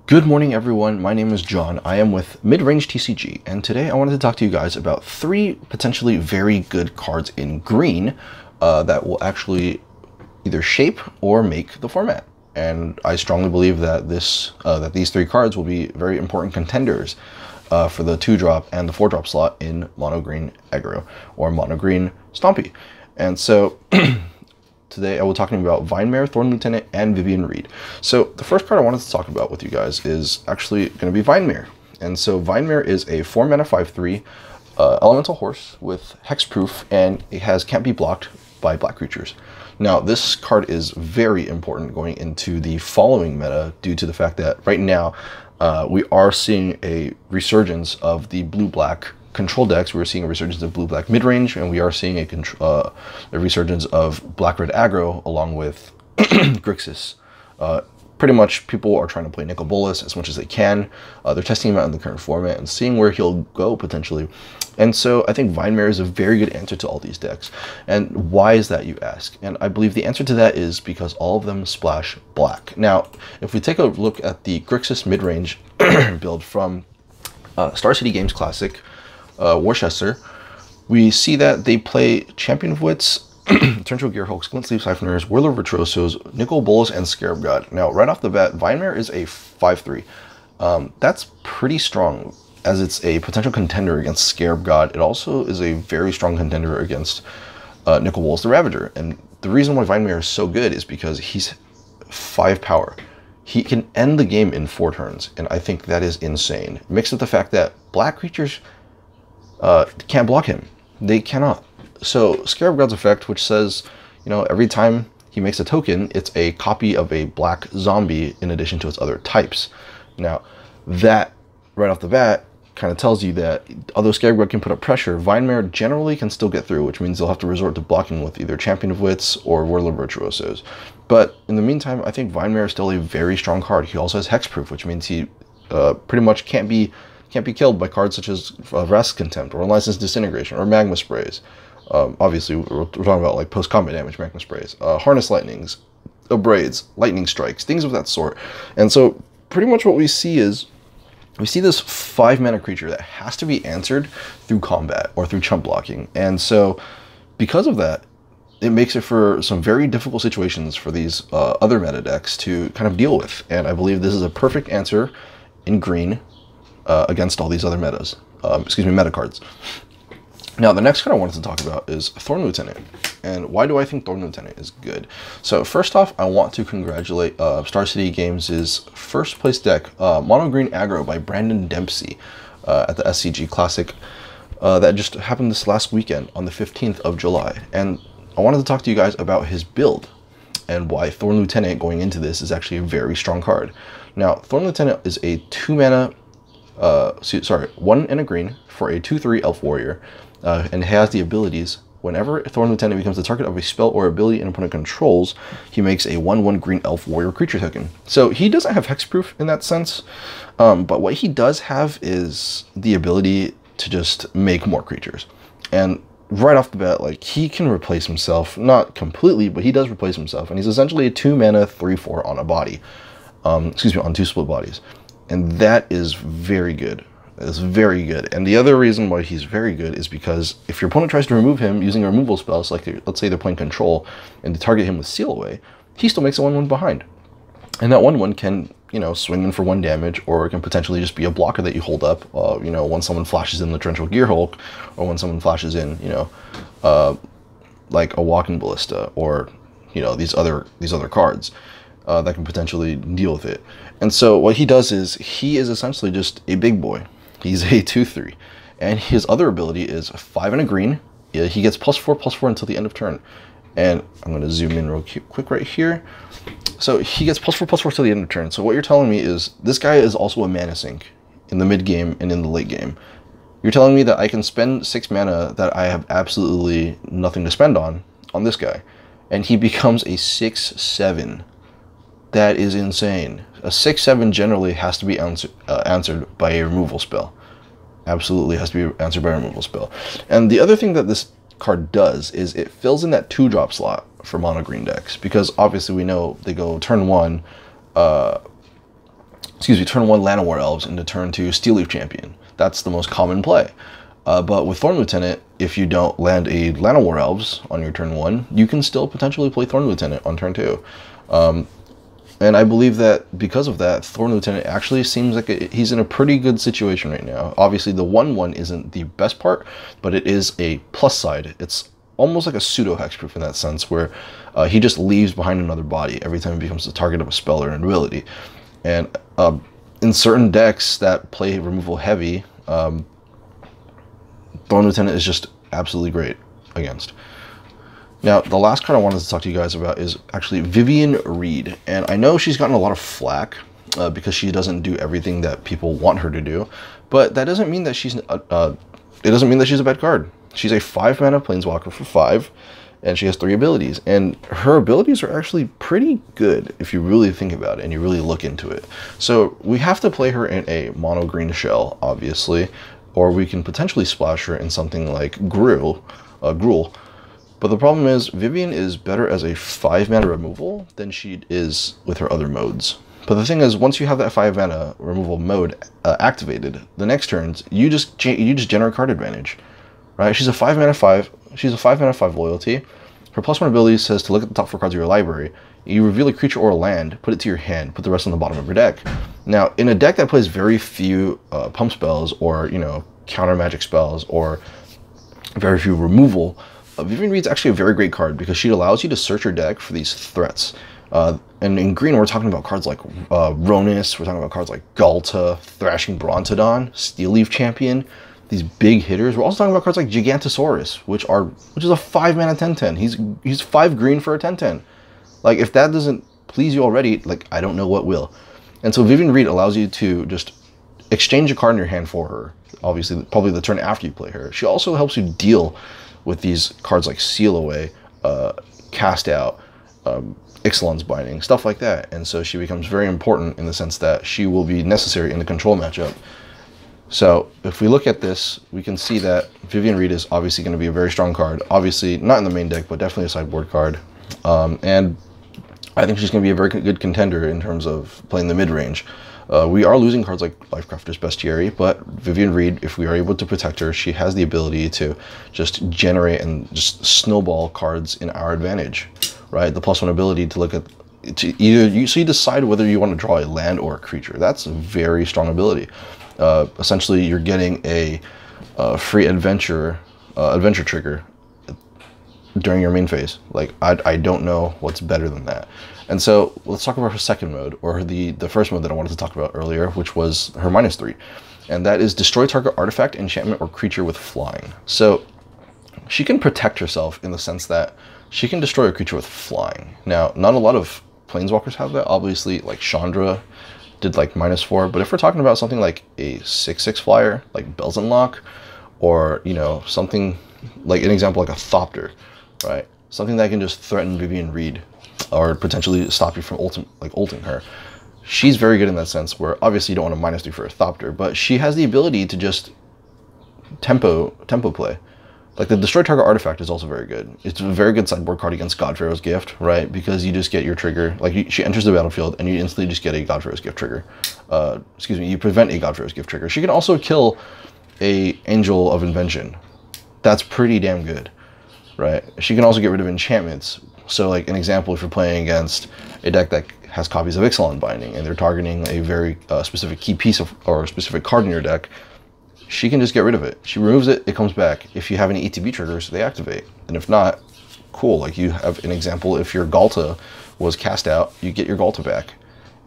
Good morning everyone, my name is John. I am with Mid-Range TCG, and today I wanted to talk to you guys about three potentially very good cards in green that will actually either shape or make the format. And I strongly believe that these three cards will be very important contenders for the 2-drop and the 4-drop slot in mono green aggro or mono green stompy. And so today I will be talking about Vinemare, Thorn Lieutenant, and Vivien Reid. So the first card I wanted to talk about with you guys is actually going to be Vinemare. And so Vinemare is a 4-mana 5/3 elemental horse with hexproof, and it can't be blocked by black creatures. Now this card is very important going into the following meta due to the fact that right now we are seeing a resurgence of the blue-black control decks. We're seeing a resurgence of blue-black mid-range, and we are seeing a resurgence of black-red aggro along with Grixis. Pretty much people are trying to play Nicol Bolas as much as they can. They're testing him out in the current format and seeing where he'll go potentially. And so I think Vinemare is a very good answer to all these decks. And why is that, you ask? And I believe the answer to that is because all of them splash black. Now, if we take a look at the Grixis mid-range build from Star City Games Classic, Worcester, we see that they play Champion of Wits, Torrential Gearhulks, Glint Sleeve Siphoners, Whirler Virtuosos, Nicol Bolas, and Scarab God. Now, right off the bat, Vinemare is a 5/3. That's pretty strong, as it's a potential contender against Scarab God. It also is a very strong contender against Nicol Bolas the Ravager. And the reason why Vinemare is so good is because he's 5 power. He can end the game in 4 turns, and I think that is insane. Mixed with the fact that black creatures can't block him. They cannot. So Scarab God's effect, which says, you know, every time he makes a token, it's a copy of a black zombie in addition to its other types. Now, that right off the bat kind of tells you that although Scarab God can put up pressure, Vinemare generally can still get through, which means they'll have to resort to blocking with either Champion of Wits or Whirler Virtuosos. But in the meantime, I think Vinemare is still a very strong card. He also has hexproof, which means he pretty much can't be killed by cards such as Vraska's Contempt or Licensed Disintegration or Magma Sprays. Obviously, we're talking about like post-combat damage Magma Sprays, Harness Lightnings, Abrades, Lightning Strikes, things of that sort. And so pretty much what we see is, we see this 5-mana creature that has to be answered through combat or through chump blocking. And so because of that, it makes it for some very difficult situations for these other meta decks to kind of deal with. And I believe this is a perfect answer in green against all these other meta cards. Now, the next card I wanted to talk about is Thorn Lieutenant. And why do I think Thorn Lieutenant is good? So first off, I want to congratulate Star City Games' first place deck, Mono Green Aggro by Brandon Dempsey at the SCG Classic that just happened this last weekend on the 15th of July. And I wanted to talk to you guys about his build and why Thorn Lieutenant going into this is actually a very strong card. Now, Thorn Lieutenant is a 2-mana 1 and a green for a 2/3 elf warrior, and has the abilities: whenever Thorn Lieutenant becomes the target of a spell or ability an opponent controls, he makes a 1/1 green elf warrior creature token. So he doesn't have hexproof in that sense, but what he does have is the ability to just make more creatures. And right off the bat, like, he can replace himself, not completely, but he does replace himself, and he's essentially a 2-mana 3/4 on a body, on 2 split bodies. And that is very good. It's very good. And the other reason why he's very good is because if your opponent tries to remove him using a removal spell, so like let's say they're playing Control, and to target him with Seal Away, he still makes a 1/1 behind. And that 1/1 can, you know, swing in for 1 damage, or it can potentially just be a blocker that you hold up, you know, when someone flashes in the Torrential Gearhulk, or when someone flashes in, you know, like a Walking Ballista, or, you know, these other cards that can potentially deal with it. And so what he does is, he is essentially just a big boy. He's a 2/3, and his other ability is 5 and a green. He gets +4/+4 until the end of turn. And I'm going to zoom in real quick right here. So he gets +4/+4 till the end of turn. So what you're telling me is this guy is also a mana sink in the mid game and in the late game. You're telling me that I can spend 6 mana that I have absolutely nothing to spend on this guy, and he becomes a 6/7. That is insane. A 6/7 generally has to be answered by a removal spell. Absolutely has to be answered by a removal spell. And the other thing that this card does is it fills in that 2-drop slot for mono green decks, because obviously we know they go turn 1, turn 1 Llanowar Elves into turn 2 Steel Leaf Champion. That's the most common play. But with Thorn Lieutenant, if you don't land a Llanowar Elves on your turn 1, you can still potentially play Thorn Lieutenant on turn 2. And I believe that because of that, Thorn Lieutenant actually seems like he's in a pretty good situation right now. Obviously, the 1/1 isn't the best part, but it is a plus side. It's almost like a pseudo hexproof in that sense, where he just leaves behind another body every time he becomes the target of a spell or an ability. And in certain decks that play removal heavy, Thorn Lieutenant is just absolutely great against. Now, the last card I wanted to talk to you guys about is actually Vivien Reid. And I know she's gotten a lot of flack because she doesn't do everything that people want her to do, but that doesn't mean that she's a bad card. She's a 5-mana Planeswalker for 5, and she has 3 abilities. And her abilities are actually pretty good if you really think about it and you really look into it. So we have to play her in a mono green shell, obviously, or we can potentially splash her in something like Gruul. But the problem is, Vivien is better as a 5-mana removal than she is with her other modes. But the thing is, once you have that 5-mana removal mode activated, the next turns, you just generate card advantage, right? She's a 5-mana 5. She's a 5-mana 5 loyalty. Her +1 ability says to look at the top 4 cards of your library. You reveal a creature or a land, put it to your hand, put the rest on the bottom of your deck. Now, in a deck that plays very few pump spells or, counter magic spells or very few removal, Vivien Reid's actually a very great card because she allows you to search your deck for these threats. And in green, we're talking about cards like Ronus, we're talking about cards like Galta, Thrashing Brontodon, Steel Leaf Champion, these big hitters. We're also talking about cards like Gigantosaurus, which is a 5-mana 10/10. He's 5 green for a 10/10. Like, if that doesn't please you already, like, I don't know what will. And so Vivien Reid allows you to just exchange a card in your hand for her. Obviously, probably the turn after you play her. She also helps you deal with these cards like Seal Away, Cast Out, Ixalan's Binding, stuff like that. And so she becomes very important in the sense that she will be necessary in the control matchup. So if we look at this, we can see that Vivien Reid is obviously going to be a very strong card. Obviously, not in the main deck, but definitely a sideboard card. And I think she's going to be a very good contender in terms of playing the mid-range. We are losing cards like Lifecrafter's Bestiary, but Vivien Reid, if we are able to protect her, she has the ability to just generate and just snowball cards in our advantage, right? The +1 ability to look at, so you decide whether you want to draw a land or a creature. That's a very strong ability. Essentially, you're getting a free adventure trigger during your main phase. Like, I don't know what's better than that. And so let's talk about her second mode, or the first mode that I wanted to talk about earlier, which was her -3. And that is destroy target artifact, enchantment, or creature with flying. So she can protect herself in the sense that she can destroy a creature with flying. Now, not a lot of planeswalkers have that. Obviously, like Chandra did like -4, but if we're talking about something like a 6/6 flyer, like Bells and Lock, or, something like an example like a Thopter, right? Something that can just threaten Vivien Reid or potentially stop you from ulting her. She's very good in that sense, where obviously you don't want a -3 for a Thopter, but she has the ability to just tempo play. Like, the destroy target artifact is also very good. It's a very good sideboard card against Godpharaoh's Gift, right? Because you just get your trigger, like she enters the battlefield and you instantly just get a Godpharaoh's Gift trigger. You prevent a Godpharaoh's Gift trigger. She can also kill a Angel of Invention. That's pretty damn good, right? She can also get rid of enchantments. So, like, an example, if you're playing against a deck that has copies of Ixalan Binding and they're targeting a very specific key piece or a specific card in your deck, she can just get rid of it. She removes it, it comes back. If you have any ETB triggers, they activate. And if not, cool. Like, you have an example, if your Galta was cast out, you get your Galta back.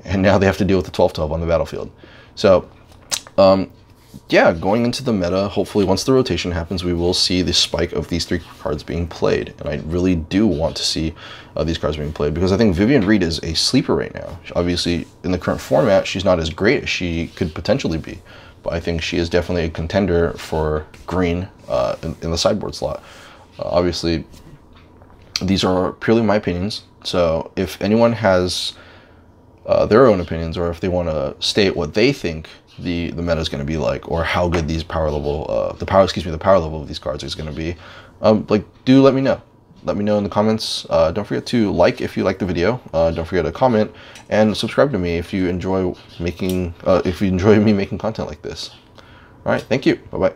And now they have to deal with the 12-12 on the battlefield. So, yeah, going into the meta, hopefully once the rotation happens, we will see the spike of these 3 cards being played. And I really do want to see these cards being played, because I think Vivien Reid is a sleeper right now. Obviously, in the current format, she's not as great as she could potentially be. But I think she is definitely a contender for green in the sideboard slot. Obviously, these are purely my opinions. So if anyone has their own opinions, or if they want to state what they think the meta is going to be like, or how good these the power level of these cards is going to be, like, do let me know. let me know in the comments. Don't forget to like if you like the video. Don't forget to comment and subscribe to me if you enjoy me making content like this. All right, thank you. Bye bye.